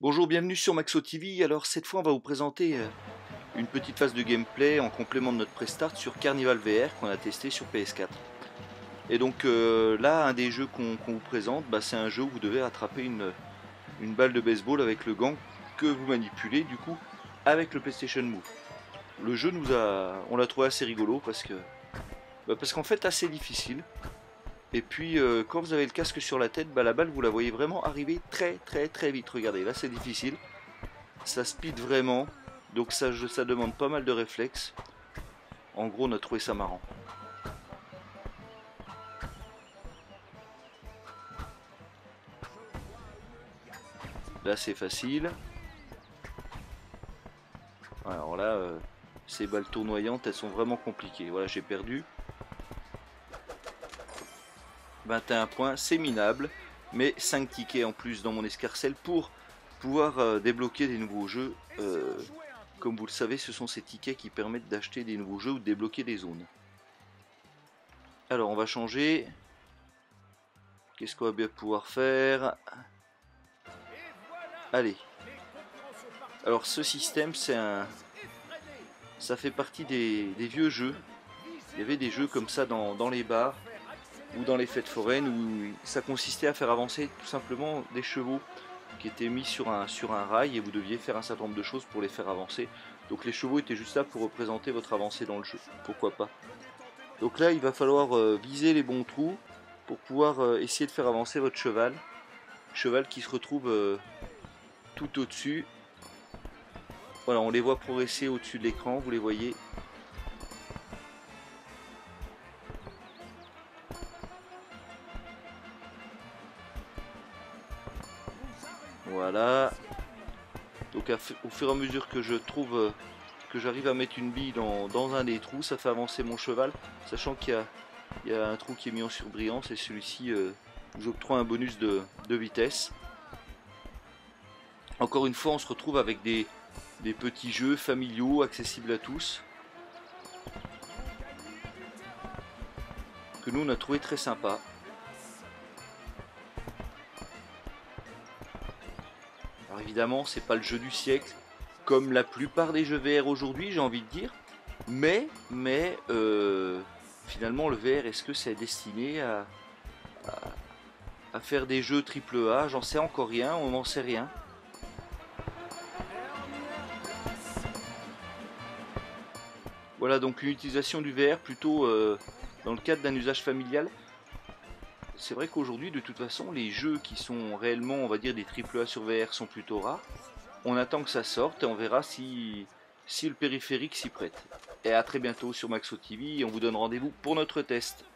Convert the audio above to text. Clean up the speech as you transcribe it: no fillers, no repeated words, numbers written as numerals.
Bonjour, bienvenue sur Maxo TV. Alors cette fois on va vous présenter une petite phase de gameplay en complément de notre prestart sur Carnival VR qu'on a testé sur PS4. Et donc là un des jeux qu'on vous présente, c'est un jeu où vous devez attraper une balle de baseball avec le gant que vous manipulez du coup avec le PlayStation Move. Le jeu on l'a trouvé assez rigolo parce qu'en fait assez difficile. Et puis quand vous avez le casque sur la tête, la balle vous la voyez vraiment arriver très très très vite. Regardez, là c'est difficile. Ça speed vraiment, donc ça demande pas mal de réflexes. En gros, on a trouvé ça marrant. Là, c'est facile. Alors là, ces balles tournoyantes, elles sont vraiment compliquées. Voilà, j'ai perdu. 21 points, c'est minable, mais 5 tickets en plus dans mon escarcelle pour pouvoir débloquer des nouveaux jeux. Comme vous le savez, ce sont ces tickets qui permettent d'acheter des nouveaux jeux ou de débloquer des zones. Alors, on va changer. Qu'est-ce qu'on va bien pouvoir faire? Allez. Alors ce système, ça fait partie des vieux jeux. Il y avait des jeux comme ça dans les bars ou dans les fêtes foraines où ça consistait à faire avancer tout simplement des chevaux qui étaient mis sur un rail et vous deviez faire un certain nombre de choses pour les faire avancer. Donc les chevaux étaient juste là pour représenter votre avancée dans le jeu. Pourquoi pas. Donc là, il va falloir viser les bons trous pour pouvoir essayer de faire avancer votre cheval. Cheval qui se retrouve tout au-dessus. Voilà, on les voit progresser au-dessus de l'écran, vous les voyez. Voilà. Donc au fur et à mesure que je trouve que j'arrive à mettre une bille dans un des trous, ça fait avancer mon cheval, sachant qu'il y a un trou qui est mis en surbrillance et celui-ci vous octroie un bonus de vitesse. Encore une fois, on se retrouve avec des petits jeux familiaux accessibles à tous que nous on a trouvé très sympa. Alors évidemment, c'est pas le jeu du siècle, comme la plupart des jeux VR aujourd'hui, j'ai envie de dire. Mais finalement, le VR, est-ce que c'est destiné à faire des jeux triple A? J'en sais encore rien, on n'en sait rien. Voilà donc une utilisation du VR plutôt dans le cadre d'un usage familial. C'est vrai qu'aujourd'hui, de toute façon, les jeux qui sont réellement, on va dire, des triple A sur VR sont plutôt rares. On attend que ça sorte et on verra si le périphérique s'y prête. Et à très bientôt sur Maxo TV et on vous donne rendez-vous pour notre test.